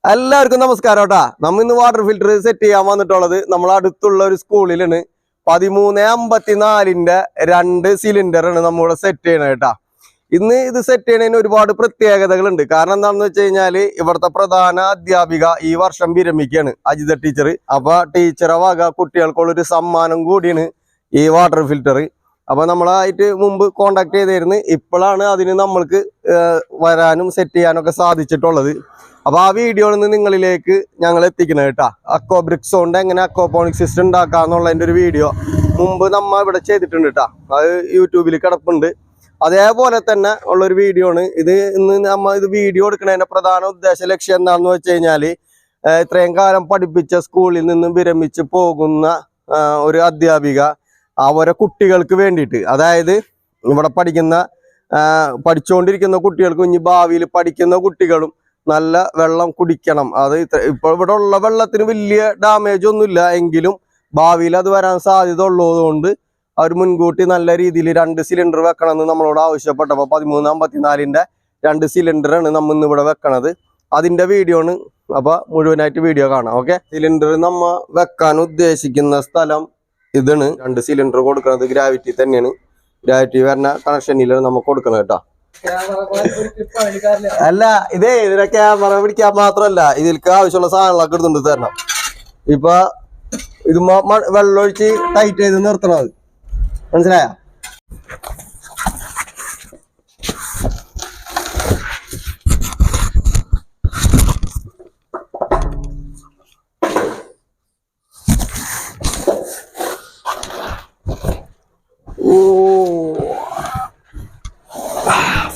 എല്ലാവർക്കും നമസ്കാരം കേട്ടാ. നമ്മ ഇന്ന് വാട്ടർ ഫിൽറ്റർ സെറ്റ് ചെയ്യാൻ വന്നിട്ടുള്ളത് നമ്മളെ അടുത്തുള്ള ഒരു സ്കൂളിലാണ്. 1354-ന്റെ 2 സിലിണ്ടറാണ് നമ്മളിവിടെ സെറ്റ് ചെയ്യണത് കേട്ടാ. ഇന്ന് ഇത് സെറ്റ് ചെയ്യണതിന് ഒരുപാട് പ്രത്യേകതകളുണ്ട്. കാരണം എന്താണെന്ന് വെച്ച് കഴിഞ്ഞാല് ഇവിടുത്തെ പ്രധാന അധ്യാപിക ഈ വർഷം വിരമിക്കുകയാണ്, അജിത ടീച്ചർ. അപ്പൊ ടീച്ചറെ വക കുട്ടികൾക്കുള്ളൊരു സമ്മാനം കൂടിയാണ് ഈ വാട്ടർ ഫിൽറ്റർ. അപ്പൊ നമ്മളായിട്ട് മുമ്പ് കോണ്ടാക്ട് ചെയ്തിരുന്നു. ഇപ്പോഴാണ് അതിന് നമ്മൾക്ക് വരാനും സെറ്റ് ചെയ്യാനൊക്കെ സാധിച്ചിട്ടുള്ളത്. അപ്പൊ ആ വീഡിയോ നിങ്ങളിലേക്ക് ഞങ്ങൾ എത്തിക്കുന്നത് കേട്ടാ. അക്വോ ബ്രിക്സ് കൊണ്ട് എങ്ങനെ അക്വാപോണിക് സിസ്റ്റം ഉണ്ടാക്കാന്നുള്ളതിന്റെ ഒരു വീഡിയോ മുമ്പ് നമ്മ ഇവിടെ ചെയ്തിട്ടുണ്ട് കേട്ടാ. അത് യൂട്യൂബിൽ കിടപ്പുണ്ട്. അതേപോലെ തന്നെ ഉള്ളൊരു വീഡിയോ ആണ് ഇത്. ഇന്ന് നമ്മ ഇത് വീഡിയോ എടുക്കുന്നതിന്റെ പ്രധാന ഉദ്ദേശ ലക്ഷ്യം എന്താണെന്ന് വെച്ച് കഴിഞ്ഞാല് ഇത്രയും കാലം പഠിപ്പിച്ച സ്കൂളിൽ നിന്നും വിരമിച്ച് പോകുന്ന ഒരു അധ്യാപിക അവരെ കുട്ടികൾക്ക് വേണ്ടിയിട്ട്, അതായത് ഇവിടെ പഠിച്ചുകൊണ്ടിരിക്കുന്ന കുട്ടികൾക്കും ഇനി ഭാവിയിൽ പഠിക്കുന്ന കുട്ടികളും നല്ല വെള്ളം കുടിക്കണം. അത് ഇപ്പോൾ ഇവിടെ ഉള്ള വെള്ളത്തിന് വലിയ ഡാമേജ് ഒന്നുമില്ല, എങ്കിലും ഭാവിയിൽ അത് വരാൻ സാധ്യത ഉള്ളതുകൊണ്ട് അവർ മുൻകൂട്ടി നല്ല രീതിയിൽ 2 സിലിണ്ടർ വെക്കണമെന്ന് നമ്മളോട് ആവശ്യപ്പെട്ടപ്പോൾ 1354-ന്റെ 2 സിലിണ്ടറാണ് നമ്മൾ ഇന്ന് ഇവിടെ വെക്കണത്. അതിന്റെ വീഡിയോ ആണ്. അപ്പൊ മുഴുവനായിട്ട് വീഡിയോ കാണാം. ഓക്കെ. സിലിണ്ടർ നമ്മ വെക്കാൻ ഉദ്ദേശിക്കുന്ന സ്ഥലം ഇതാണ്. 2 സിലിണ്ടർ കൊടുക്കുന്നത് ഗ്രാവിറ്റി തന്നെയാണ്. ഗ്രാവിറ്റി വരുന്ന കണക്ഷനിലാണ് നമ്മൾ കൊടുക്കുന്നത് കേട്ടോ. അല്ല, ഇതിനെ ക്യാമറ പിടിക്കാൻ മാത്രല്ല, ഇതിൽക്ക് ആവശ്യമുള്ള സാധനങ്ങളൊക്കെ എടുത്തുകൊണ്ട് തരണം. ഇപ്പൊ ഇത് വെള്ളമൊഴിച്ച് ടൈറ്റ് ചെയ്ത് നിർത്തണത്, മനസ്സിലായ?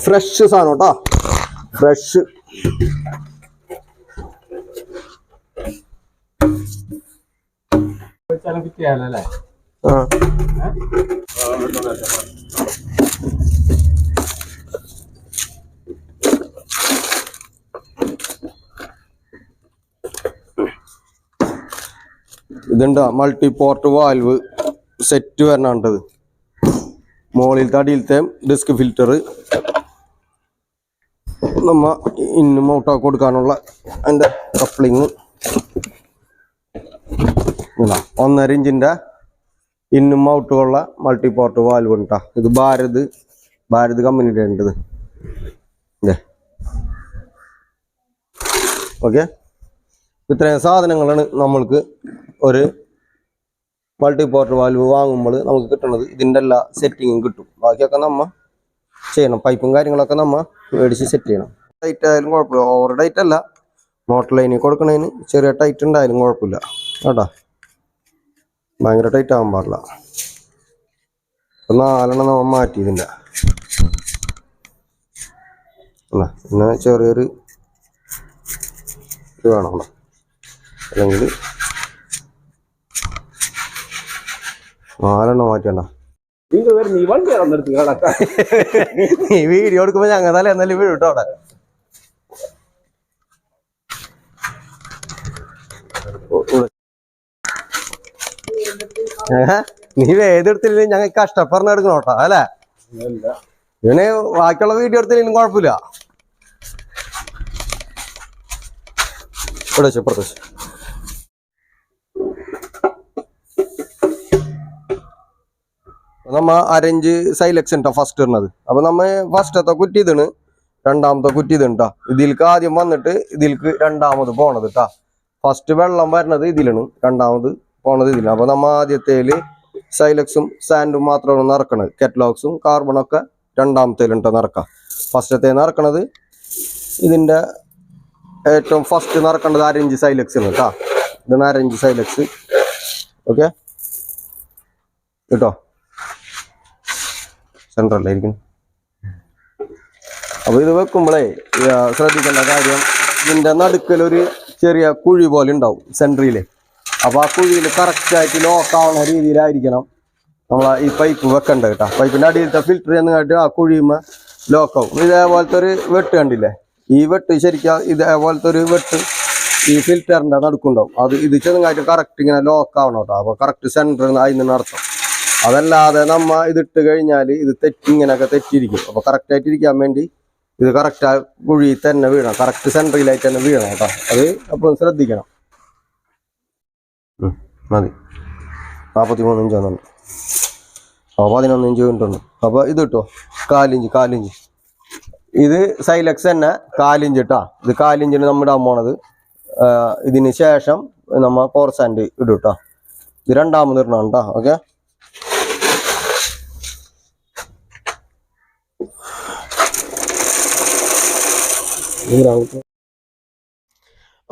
ഫ്രഷ് സാധനം കേട്ടോ, ഫ്രഷ്. ഇതുണ്ടാ മൾട്ടി പോർട്ട് വാൽവ് സെറ്റ് വരണത്. മുകളിലത്തെ അടിയിലത്തെ ഡിസ്ക് ഫിൽറ്റർ നമ്മ ഇന്നും ഔട്ടാക്കി കൊടുക്കാനുള്ള അതിൻ്റെ കപ്ലിങ്. 1.5 ഇഞ്ചിൻ്റെ ഇന്നും ഔട്ടുള്ള മൾട്ടി പോർട്ട് വാൽവ് ഉണ്ടാ. ഇത് ഭാരത് കമ്പനിയുടെ ഉണ്ട് ഇത്. ഓക്കെ. ഇത്രയും സാധനങ്ങളാണ് നമ്മൾക്ക് ഒരു മൾട്ടി പോർട്ട് വാൽവ് വാങ്ങുമ്പോൾ നമുക്ക് കിട്ടുന്നത്. ഇതിൻ്റെ എല്ലാ സെറ്റിങ്ങും കിട്ടും. ബാക്കിയൊക്കെ നമ്മ ചെയ്യണം. പൈപ്പും കാര്യങ്ങളൊക്കെ നമ്മ മേടിച്ച് സെറ്റ് ചെയ്യണം. ടൈറ്റ് ആയാലും കുഴപ്പമില്ല, ഓവർ ടൈറ്റ് അല്ല. മോട്ടർ ലൈനിൽ കൊടുക്കണതിന് ചെറിയ ടൈറ്റ് ഉണ്ടായാലും കുഴപ്പമില്ല കേട്ടോ. ഭയങ്കര ടൈറ്റ് ആകാൻ പാടില്ല. 4 നമ്മ മാറ്റി ഇതിൻ്റെ. പിന്നെ ചെറിയൊരു ഇത് വേണം, അല്ലെങ്കിൽ 4 മാറ്റണ്ട. നീ വീഡിയോ എടുക്കുമ്പോ ഞങ്ങൾ തല എന്നാലും വീഴുട്ടോ അവിടെ. നീ വേദെടുത്തില്ല, ഞങ്ങൾ കഷ്ടപ്പെടണം എടുക്കണോട്ടോ അല്ലേ? ഇവന് ബാക്കിയുള്ള വീഡിയോ എടുത്തില്ലെങ്കിലും കുഴപ്പമില്ല. പ്രദേശം നമ്മ അരഞ്ച് സൈലക്സ് ഉണ്ടോ ഫസ്റ്റ് ഇടുന്നത്. അപ്പൊ നമ്മ ഫസ്റ്റത്തെ കുറ്റി ഇതാണ്, രണ്ടാമത്തെ കുറ്റി ഇതുണ്ടാ. ഇതിൽക്ക് ആദ്യം വന്നിട്ട് ഇതിൽക്ക് രണ്ടാമത് പോണത് കേട്ടാ. ഫസ്റ്റ് വെള്ളം വരുന്നത് ഇതിലാണ്, രണ്ടാമത് പോണത് ഇതിലാണ്. അപ്പൊ നമ്മ ആദ്യത്തേല് സൈലക്സും സാൻഡും മാത്രമാണ് നിറക്കണത്. കെറ്റ്ലോക്സും കാർബണൊക്കെ രണ്ടാമത്തേലുണ്ടോ നിറക്കാം. ഫസ്റ്റത്തെ നിറക്കണത് ഇതിന്റെ ഏറ്റവും ഫസ്റ്റ് നിറക്കേണ്ടത് 1/2 ഇഞ്ച് സൈലക്സ് ആണ് കേട്ടാ. ഇതാണ് 1/2 ഇഞ്ച് സൈലക്സ്. ഓക്കെ കേട്ടോ. സെൻട്രലായിരിക്കും. അപ്പൊ ഇത് വെക്കുമ്പോഴേ ശ്രദ്ധിക്കേണ്ട കാര്യം, ഇതിന്റെ നടുക്കലൊരു ചെറിയ കുഴി പോലെ ഉണ്ടാവും സെൻട്രിയില്. അപ്പൊ ആ കുഴിയിൽ കറക്റ്റായിട്ട് ലോക്കാവുന്ന രീതിയിലായിരിക്കണം നമ്മൾ ഈ പൈപ്പ് വെക്കേണ്ടത് കേട്ടോ. പൈപ്പിന്റെ അടിയിലത്തെ ഫിൽറ്റർ ചെന്നിട്ട് ആ കുഴിയുമ്പോ ലോക്കാവും. ഇതേപോലത്തെ ഒരു വെട്ട് കണ്ടില്ലേ? ഈ വെട്ട് ശരിക്കും ഇതേപോലത്തെ ഒരു വെട്ട് ഈ ഫിൽറ്ററിന്റെ നടുക്കുണ്ടാവും. അത് ഇത് ചെറുതായിട്ട് കറക്റ്റ് ഇങ്ങനെ ലോക്കാവണം കേട്ടോ. അപ്പൊ കറക്റ്റ് സെന്റർ അതിന് അർത്ഥം. അതല്ലാതെ നമ്മ ഇതിട്ട് കഴിഞ്ഞാൽ ഇത് ഇങ്ങനെയൊക്കെ തെറ്റിയിരിക്കും. അപ്പൊ കറക്റ്റ് ആയിട്ട് ഇരിക്കാൻ വേണ്ടി ഇത് കറക്റ്റ് ആ കുഴി തന്നെ വീഴണം, കറക്റ്റ് സെൻട്രലായിട്ട് തന്നെ വീഴണം കേട്ടോ. അത് അപ്പോൾ ശ്രദ്ധിക്കണം. മതി 43 ഇഞ്ച് വന്നുണ്ട്. 11 ഇഞ്ച് കിട്ടുന്നു. അപ്പോൾ ഇത് കിട്ടുമോ? 4 ഇഞ്ച്. ഇത് സൈലക്സ് തന്നെ 4 ഇഞ്ച് കേട്ടോ. ഇത് 4 ഇഞ്ചിന് നമ്മൾ ഇടാൻ പോണത്. ഇതിന് ശേഷം നമ്മൾ കോർസാൻഡ് ഇടും കേട്ടോ. ഇത് രണ്ടാമത് ഇടണം കേട്ടോ. ഓക്കെ,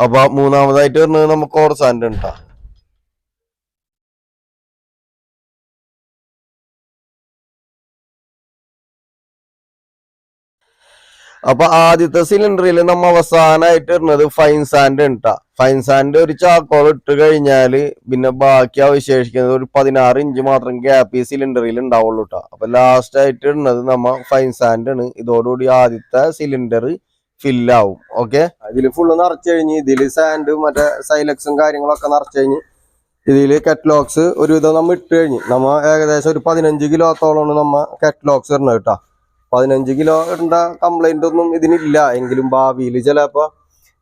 അപ്പൊ മൂന്നാമതായിട്ട് വരുന്നത് നമുക്ക് കോർസാൻഡ് ഉണ്ടാ. അപ്പൊ ആദ്യത്തെ സിലിണ്ടറിൽ നമ്മ അവസാനമായിട്ട് ഇടുന്നത് ഫൈൻ സാൻഡ് ഉണ്ടാ. ഫൈൻ സാൻഡ് ഒരു ചാക്കോൾ ഇട്ട് കഴിഞ്ഞാല് പിന്നെ ബാക്കി അവശേഷിക്കുന്നത് ഒരു 16 ഇഞ്ച് മാത്രം ഗ്യാപ്പ് ഈ സിലിണ്ടറിൽ ഉണ്ടാവുള്ളൂ കേട്ടോ. അപ്പൊ ലാസ്റ്റ് ആയിട്ട് ഇടുന്നത് നമ്മ ഫൈൻ സാൻഡ് ആണ്. ഇതോടുകൂടി ആദ്യത്തെ സിലിണ്ടർ ഫില്ലാവും. ഓക്കെ, ഇതില് ഫുള്ള് നിറച്ചു കഴിഞ്ഞ് ഇതില് സാൻഡും മറ്റേ സൈലക്സും കാര്യങ്ങളൊക്കെ നിറച്ചു കഴിഞ്ഞ് ഇതില് കെറ്റ്ലോക്സ് ഒരുവിധം നമ്മ ഇട്ട് കഴിഞ്ഞ് നമ്മ ഏകദേശം ഒരു 15 കിലോത്തോളമാണ് നമ്മ കെറ്റ്ലോക്സ് ഇടണം കേട്ടോ. 15 കിലോ ഇടേണ്ട കംപ്ലൈന്റ് ഒന്നും ഇതിനില്ല. എങ്കിലും ഭാവിയിൽ ചിലപ്പോ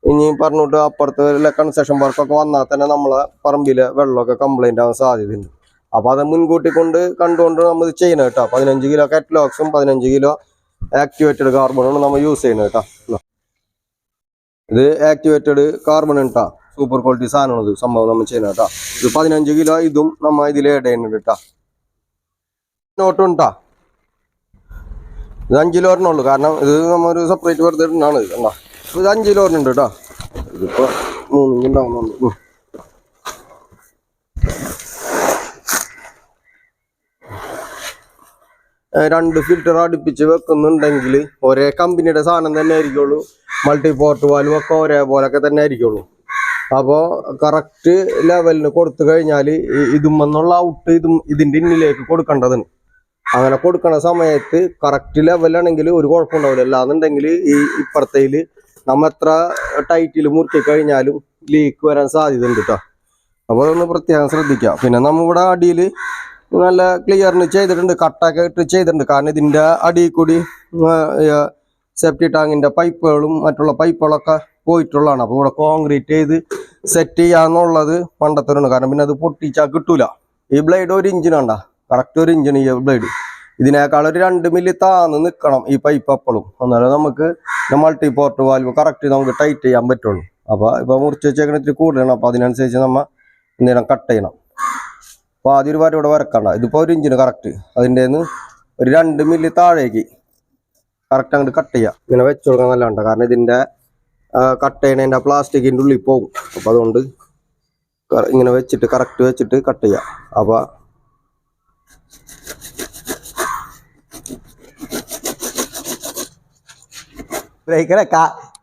ഇനി പറഞ്ഞിട്ട് അപ്പുറത്ത് കൺസ്ട്രക്ഷൻ വർക്കൊക്കെ വന്നാൽ തന്നെ നമ്മളെ പറമ്പിലെ വെള്ളമൊക്കെ കംപ്ലൈന്റ് ആവാൻ സാധ്യതയുണ്ട്. അപ്പൊ അത് മുൻകൂട്ടി കണ്ടുകൊണ്ട് നമ്മൾ ചെയ്യണം കേട്ടോ. 15 കിലോ കെറ്റ്ലോക്സും 15 കിലോ ആക്ടിവേറ്റഡ് കാർബണും നമ്മൾ യൂസ് ചെയ്യണം കേട്ടോ. ഇത് ആക്ടിവേറ്റഡ് കാർബൺ കേട്ടോ, സൂപ്പർ ക്വാളിറ്റി സാധനമാണ് ഇത് സംഭവം നമ്മൾ ചെയ്യണം കേട്ടോ. ഇത് 15 കിലോ ഇതും നമ്മ ഇതിൽ ആഡ് ചെയ്യുന്നുണ്ട് കേട്ടോ. നോട്ടുണ്ടാ, ഇത് 5 കിലോ ഒരെണ്ണുള്ളൂ. കാരണം ഇത് നമ്മൊരു സെപ്പറേറ്റ് വെറുതെ ഇടുന്നതാണ്. ഇത് കണ്ടോ, ഇത് 5 കിലോ ഒരെണ്ണുണ്ട് കേട്ടോ. ഇതിപ്പോ 3 ഇഞ്ച് ഉണ്ടാവുന്നുണ്ട്. 2 ഫിൽറ്റർ അടുപ്പിച്ച് വെക്കുന്നുണ്ടെങ്കിൽ ഒരേ കമ്പനിയുടെ സാധനം തന്നെ ആയിരിക്കുള്ളൂ. മൾട്ടി പോർട്ട് വാൽവ് ഒക്കെ ഒരേപോലൊക്കെ തന്നെ ആയിരിക്കുള്ളൂ. അപ്പോൾ കറക്റ്റ് ലെവലിന് കൊടുത്തു കഴിഞ്ഞാൽ ഇതുമെന്നുള്ള ഔട്ട് ഇതിൻ്റെ ഇന്നിലേക്ക് കൊടുക്കേണ്ടതുണ്ട്. അങ്ങനെ കൊടുക്കണ സമയത്ത് കറക്റ്റ് ലെവലാണെങ്കിൽ ഒരു കുഴപ്പമുണ്ടാവില്ല. അല്ലാന്നുണ്ടെങ്കിൽ ഈ ഇപ്പുറത്തേൽ നമ്മ എത്ര ടൈറ്റിൽ മുറുക്കി കഴിഞ്ഞാലും ലീക്ക് വരാൻ സാധ്യത ഉണ്ട് കേട്ടോ. അപ്പോൾ അതൊന്ന് പ്രത്യേകം ശ്രദ്ധിക്കുക. പിന്നെ നമ്മളിവിടെ അടിയിൽ നല്ല ക്ലിയറിന് ചെയ്തിട്ടുണ്ട്, കട്ടൊക്കെ ഇട്ട് ചെയ്തിട്ടുണ്ട്. കാരണം ഇതിൻ്റെ അടിയിൽ കൂടി സെപ്റ്റി ടാങ്കിൻ്റെ പൈപ്പുകളും മറ്റുള്ള പൈപ്പുകളൊക്കെ പോയിട്ടുള്ളതാണ്. അപ്പോൾ ഇവിടെ കോൺക്രീറ്റ് ചെയ്ത് സെറ്റ് ചെയ്യാന്നുള്ളത് പണ്ടത്തരുണ്ട്. കാരണം പിന്നെ അത് പൊട്ടിച്ചാൽ കിട്ടൂല. ഈ ബ്ലേഡ് 1 ഇഞ്ചിനുണ്ട, കറക്റ്റ് 1 ഇഞ്ചിന് ഈ ബ്ലേഡ്. ഇതിനേക്കാൾ ഒരു 2 മില്ലി താന്ന് നിൽക്കണം ഈ പൈപ്പ് എപ്പോഴും. എന്നാലും നമുക്ക് മൾട്ടി പോർട്ട് വാൽവ് കറക്റ്റ് നമുക്ക് ടൈറ്റ് ചെയ്യാൻ പറ്റുള്ളൂ. അപ്പോൾ ഇപ്പോൾ മുറിച്ച് വെച്ചേക്കണ ഇത്തിരി കൂടുതലാണ്. അപ്പോൾ അതിനനുസരിച്ച് നമ്മൾ എന്തെങ്കിലും കട്ട് ചെയ്യണം. അപ്പോൾ ആദ്യം ഒരു വര ഇവിടെ വരക്കണ്ട. ഇതിപ്പോൾ 1 ഇഞ്ചിന് കറക്റ്റ് അതിൻ്റെ ഒരു 2 മില്ലി താഴേക്ക് കറക്റ്റ് അങ്ങോട്ട് കട്ട് ചെയ്യുക. ഇങ്ങനെ വെച്ച് കൊടുക്കാൻ നല്ലതാണ്. കാരണം ഇതിൻ്റെ കട്ട് ചെയ്യണതിൻ്റെ പ്ലാസ്റ്റിക്കിൻ്റെ ഉള്ളിൽ പോകും. അപ്പോൾ അതുകൊണ്ട് ഇങ്ങനെ വെച്ചിട്ട് കറക്റ്റ് വെച്ചിട്ട് കട്ട് ചെയ്യുക. അപ്പോൾ ബ്രേക്കല്ലേ,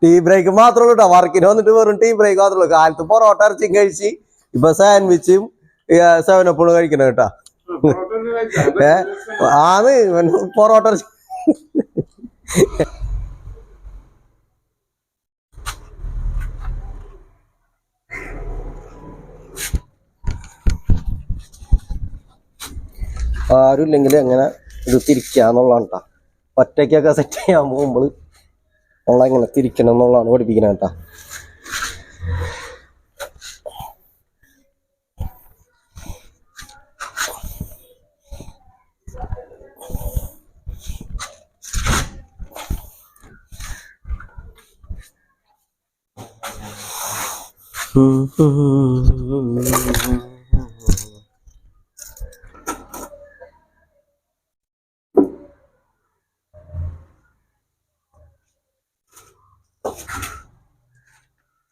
ടീ ബ്രേക്ക് മാത്രമേ ഉള്ളൂ കേട്ടോ. വർക്കിന് വന്നിട്ട് വെറും ടീ ബ്രേക്ക് മാത്രമേ ഉള്ളൂ. കാലത്ത് പൊറോട്ട ഇറച്ചിയും കഴിച്ച് ഇപ്പൊ സാൻഡ്വിച്ചും 7-up കഴിക്കണം കേട്ടോ. ആണ് പൊറോട്ട ഇറച്ചി. ആരും ഇല്ലെങ്കിൽ എങ്ങനെ ഇത് തിരിക്കാന്നുള്ളതാണ് കേട്ടോ. ഒറ്റയ്ക്കൊക്കെ സെറ്റ് ചെയ്യാൻ പോകുമ്പോൾ നമ്മളെങ്ങനെ തിരിക്കണം എന്നുള്ളതാണ് പഠിപ്പിക്കുന്നത് കേട്ടോ.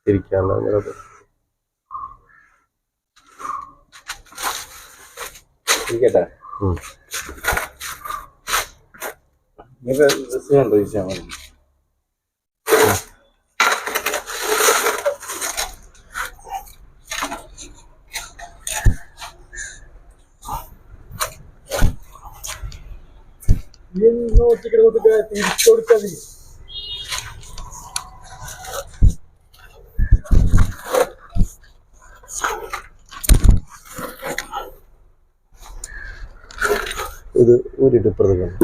തിരിക്കാനുള്ളത് ഇരിക്കട്ടെ. ഇത് ഒരു ഇപ്പുറത്തേക്കാണ്.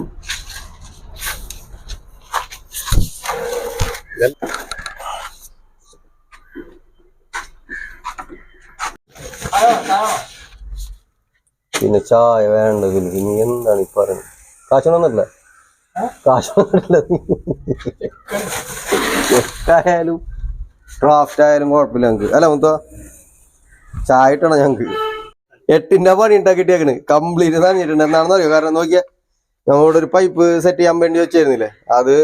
പിന്നെ ചായ വേണ്ടതിൽ ഇനി എന്താണ് ഈ പറയുന്നത്? കാശൊന്നുമില്ല, കാശൊന്നുമില്ല. എട്ടായാലും ഡ്രാഫ്റ്റ് ആയാലും കുഴപ്പമില്ല ഞങ്ങക്ക്. അല്ല മുത്തോ, ചായ ഇട്ടണം ഞങ്ങക്ക്. 8ന്റെ പണി ഉണ്ടാക്കിട്ടേക്കണ്, കംപ്ലീറ്റ് നനഞ്ഞിട്ടുണ്ട്. എന്താണെന്ന് അറിയോ? കാരണം നോക്കിയാ നമ്മളോട് ഒരു പൈപ്പ് സെറ്റ് ചെയ്യാൻ വേണ്ടി വെച്ചായിരുന്നില്ലേ, അത്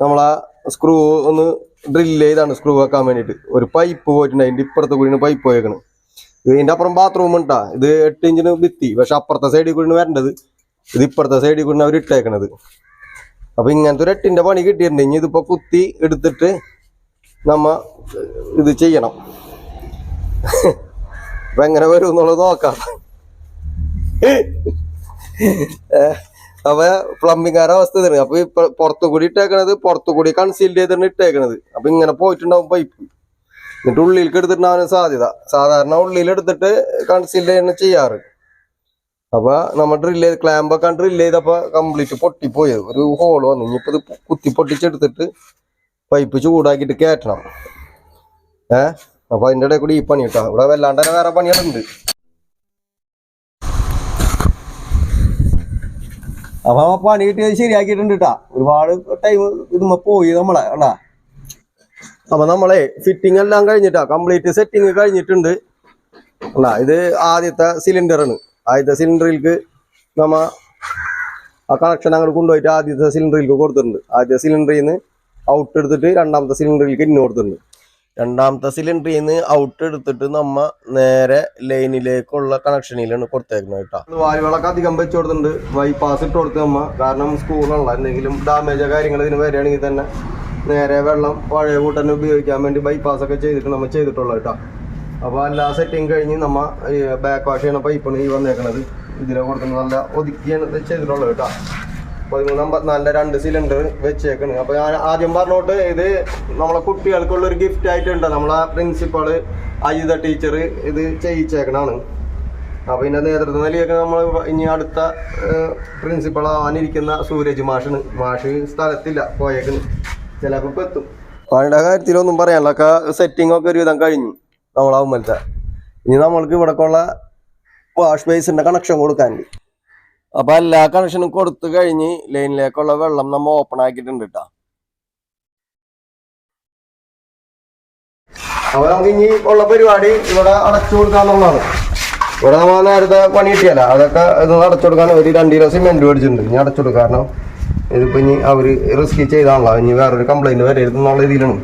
നമ്മളാ സ്ക്രൂ ഒന്ന് ഡ്രില്ല് ചെയ്താണ് സ്ക്രൂ വെക്കാൻ വേണ്ടിട്ട്. ഒരു പൈപ്പ് പോയിട്ടുണ്ട്, അതിന്റെ ഇപ്പുറത്തെ കൂടി പൈപ്പ് പോയേക്കണ്. ഇതിന്റെ അപ്പുറം ബാത്റൂം ഉണ്ടാ. ഇത് 8 ഇഞ്ചിന് ഭിത്തി, പക്ഷെ അപ്പുറത്തെ സൈഡിൽ കൂടി വരേണ്ടത്, ഇത് ഇപ്പുറത്തെ സൈഡിൽ കൂടി അവർ ഇട്ടേക്കണത്. അപ്പൊ ഇങ്ങനത്തെ ഒരു 8ന്റെ പണി കിട്ടിയിട്ടുണ്ട്. ഇനി ഇതിപ്പോ കുത്തി എടുത്തിട്ട് നമ്മ ഇത് ചെയ്യണം. അപ്പൊ എങ്ങനെ വരും എന്നുള്ളത് നോക്കാം. അപ്പൊ പ്ലംബിംഗുകാരുടെ അവസ്ഥ ഇതാണ്. അപ്പൊ പുറത്തു കൂടി ഇട്ടേക്കണത്, പുറത്തു കൂടി കൺസീൽഡ് ചെയ്തിട്ട് ഇട്ടേക്കണത്. അപ്പൊ ഇങ്ങനെ പോയിട്ടുണ്ടാവും പൈപ്പ്, എന്നിട്ട് ഉള്ളിലേക്ക് എടുത്തിട്ടുണ്ടാവാൻ സാധ്യത. സാധാരണ ഉള്ളിലെടുത്തിട്ട് കൺസീൽഡ് ചെയ്യണ ചെയ്യാറ്. അപ്പൊ നമ്മൾ ഡ്രില്ല് ചെയ്ത് ക്ലാമ്പൊക്കെ ഡ്രില്ല് ചെയ്തപ്പോ കംപ്ലീറ്റ് പൊട്ടിപ്പോയത്, ഒരു ഹോള് വന്നു. ഇനിയിപ്പോ ഇത് കുത്തി പൊട്ടിച്ചെടുത്തിട്ട് പൈപ്പ് ചൂടാക്കിയിട്ട് കയറ്റണം. അപ്പൊ അതിന്റെ ഇടയിൽ കൂടി ഈ പണി കേട്ടോ. ഇവിടെ വല്ലാണ്ട് തന്നെ വേറെ പണികളുണ്ട്. അപ്പൊ പണി കിട്ടിയത് ശരിയാക്കിയിട്ടുണ്ട് കേട്ടാ. ഒരുപാട് ടൈം ഇതുമ്മ പോയി നമ്മളെ അല്ലാ. അപ്പൊ നമ്മളെ ഫിറ്റിംഗ് എല്ലാം കഴിഞ്ഞിട്ടാ, കംപ്ലീറ്റ് സെറ്റിങ് കഴിഞ്ഞിട്ടുണ്ട് അല്ല. ഇത് ആദ്യത്തെ സിലിണ്ടറാണ്. ആദ്യത്തെ സിലിണ്ടറിലേക്ക് നമ്മ ആ കണക്ഷൻ അങ്ങോട്ട് കൊണ്ടുപോയിട്ട് ആദ്യത്തെ സിലിണ്ടറിലേക്ക് കൊടുത്തിട്ടുണ്ട്. ആദ്യത്തെ സിലിണ്ടറിൽ നിന്ന് ഔട്ട് എടുത്തിട്ട് രണ്ടാമത്തെ സിലിണ്ടറിലേക്ക് ഇന്ന് കൊടുത്തിട്ടുണ്ട്. രണ്ടാമത്തെ സിലിണ്ടറിൽ നിന്ന് ഔട്ട് എടുത്തിട്ട് നമ്മ നേരെ ലൈനിലേക്കുള്ള കണക്ഷനിലാണ് കൊടുത്തേക്കുന്നത് കേട്ടോ. വായുകളൊക്കെ അധികം വെച്ച് കൊടുത്തിട്ടുണ്ട്. ബൈപ്പാസ് ഇട്ട് കൊടുത്ത് നമ്മ, കാരണം സ്കൂളുള്ള എന്തെങ്കിലും ഡാമേജോ കാര്യങ്ങൾ ഇതിന് വരികയാണെങ്കിൽ തന്നെ നേരെ വെള്ളം പഴയ കൂട്ടന്നെ ഉപയോഗിക്കാൻ വേണ്ടി ബൈപ്പാസ് ഒക്കെ ചെയ്തിട്ട് നമ്മൾ ചെയ്തിട്ടുള്ളത് കേട്ടോ. അപ്പോൾ എല്ലാ സെറ്റിങ് കഴിഞ്ഞ് നമ്മ ബാക്ക് വാഷ് ചെയ്യണ പൈപ്പാണ് ഈ വന്നേക്കണത്. ഇതിലെ കൊടുക്കുന്നത് നല്ല ഒതുക്കിയാണ് ചെയ്തിട്ടുള്ളത് കേട്ടോ. 1354 2 സിലിണ്ടർ വെച്ചേക്കണ്. അപ്പോൾ ഞാൻ ആദ്യം പറഞ്ഞോട്ട് ഇത് നമ്മളെ കുട്ടികൾക്കുള്ളൊരു ഗിഫ്റ്റ് ആയിട്ടുണ്ട്. നമ്മളെ പ്രിൻസിപ്പള് അജിത ടീച്ചർ ഇത് ചെയ്യിച്ചേക്കണാണ്. അപ്പോൾ ഇതിൻ്റെ നേതൃത്വം നൽകിയൊക്കെ നമ്മൾ ഇനി അടുത്ത പ്രിൻസിപ്പൾ ആവാനിരിക്കുന്ന സൂരജ് മാഷ് സ്ഥലത്തില്ല, പോയേക്കണ്. ചിലപ്പോൾ ഇപ്പം എത്തും. പണിയുടെ കാര്യത്തിലൊന്നും പറയാനുള്ള ഒക്കെ സെറ്റിംഗ് ഒക്കെ ഒരുവിധം കഴിഞ്ഞു നമ്മളാവുമ്പോഴത്തെ. ഇനി നമ്മൾക്ക് ഇവിടേക്കുള്ള വാഷ് ബേസിൻ്റെ കണക്ഷൻ കൊടുക്കാനുണ്ട്. അപ്പൊ എല്ലാ കണക്ഷനും കൊടുത്തു കഴിഞ്ഞ് ലൈനിലേക്കുള്ള വെള്ളം നമ്മൾ ഓപ്പൺ ആക്കിയിട്ടുണ്ട് കേട്ടോ. അപ്പൊ നമുക്ക് ഇനി ഉള്ള പരിപാടി ഇവിടെ അടച്ചു കൊടുക്കാന്നുള്ളതാണ്. ഇവിടെ നമ്മൾ നേരത്തെ പണി കിട്ടിയല്ല, അതൊക്കെ ഇത് അടച്ചു കൊടുക്കാൻ ഒരു 2 കിലോ സിമെന്റ് മേടിച്ചിട്ടുണ്ട്. ഇനി അടച്ചു കൊടുക്കുക, കാരണം ഇതിപ്പോ ഇനി അവര് റിസ്ക് ചെയ്താണല്ലോ, ഇനി വേറൊരു കംപ്ലൈന്റ് വരരുത് എന്നുള്ള രീതിയിലാണ്.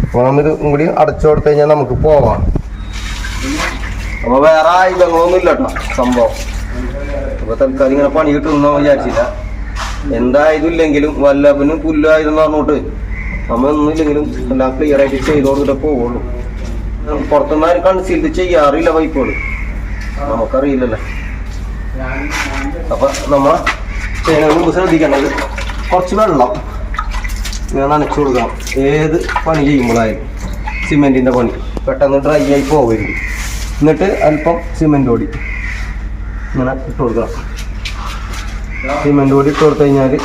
അപ്പൊ നമ്മൾ ഇത് കൂടി അടച്ചു കൊടുത്തു കഴിഞ്ഞാൽ നമുക്ക് പോവാം. അപ്പൊ വേറെ ആയുധങ്ങളൊന്നും ഇല്ല കേട്ടോ സംഭവം. അപ്പൊ തൽക്കാലം ഇങ്ങനെ പണി കിട്ടുമെന്ന് വിചാരിച്ചില്ല. എന്തായാലും ഇല്ലെങ്കിലും വല്ലവനും പുല്ലായതെന്ന് പറഞ്ഞോട്ട് നമ്മ ഒന്നുമില്ലെങ്കിലും എല്ലാം ക്ലിയർ ആയിട്ട് ചെയ്ത് കൊടുത്തിട്ടേ പോവുള്ളൂ. പുറത്തുനിന്ന് ആരും കൺസീൽഡ് ചെയ്യാറില്ല പൈപ്പുകൾ, നമുക്കറിയില്ലല്ലോ. അപ്പൊ നമ്മ ചെയ്യുന്നതിന് മുമ്പ് ശ്രദ്ധിക്കേണ്ടത് കുറച്ച് വെള്ളം ഇങ്ങനെ നനച്ചു കൊടുക്കണം. ഏത് പണി ചെയ്യുമ്പോഴായാലും സിമെന്റിന്റെ പണി പെട്ടെന്ന് ഡ്രൈ ആയി പോകരുത്. എന്നിട്ട് അല്പം സിമെന്റ് പൊടി ഇങ്ങനെ ഇട്ട് കൊടുക്കണം. സിമെന്റ് പൊടി ഇട്ട് കൊടുത്തു കഴിഞ്ഞാൽ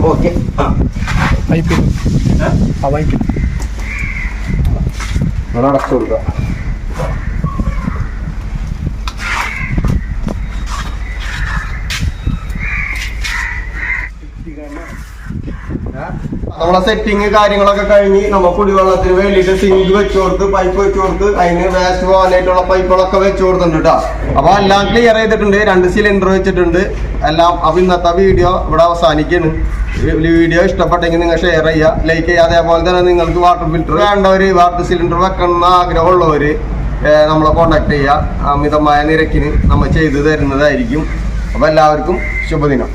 ഓക്കെ. അങ്ങനെ അടച്ചു കൊടുക്കുക. നമ്മളെ സെറ്റിങ് കാര്യങ്ങളൊക്കെ കഴിഞ്ഞ് നമ്മൾ കുടിവെള്ളത്തിന് വേണ്ടിയിട്ട് സിങ്ക് വെച്ച് കൊടുത്ത് പൈപ്പ് വെച്ച് കൊടുത്ത് അതിന് വേസ്റ്റ് പോകാനായിട്ടുള്ള പൈപ്പുകളൊക്കെ വെച്ച് കൊടുത്തിട്ടുണ്ട് കേട്ടോ. അപ്പൊ എല്ലാം ക്ലിയർ ചെയ്തിട്ടുണ്ട്. 2 സിലിണ്ടർ വെച്ചിട്ടുണ്ട് എല്ലാം. അപ്പൊ ഇന്നത്തെ വീഡിയോ ഇവിടെ അവസാനിക്കാണ്. വീഡിയോ ഇഷ്ടപ്പെട്ടെങ്കിൽ നിങ്ങൾ ഷെയർ ചെയ്യുക, ലൈക്ക് ചെയ്യുക. അതേപോലെ തന്നെ നിങ്ങൾക്ക് വാട്ടർ ഫിൽറ്റർ വേണ്ടവര്, വാട്ടർ സിലിണ്ടർ വെക്കണമെന്ന് ആഗ്രഹമുള്ളവര് നമ്മളെ കോണ്ടാക്ട് ചെയ്യുക. അമിതമായ നിരക്കിന് നമ്മൾ ചെയ്തു തരുന്നതായിരിക്കും. അപ്പൊ എല്ലാവർക്കും ശുഭദിനം.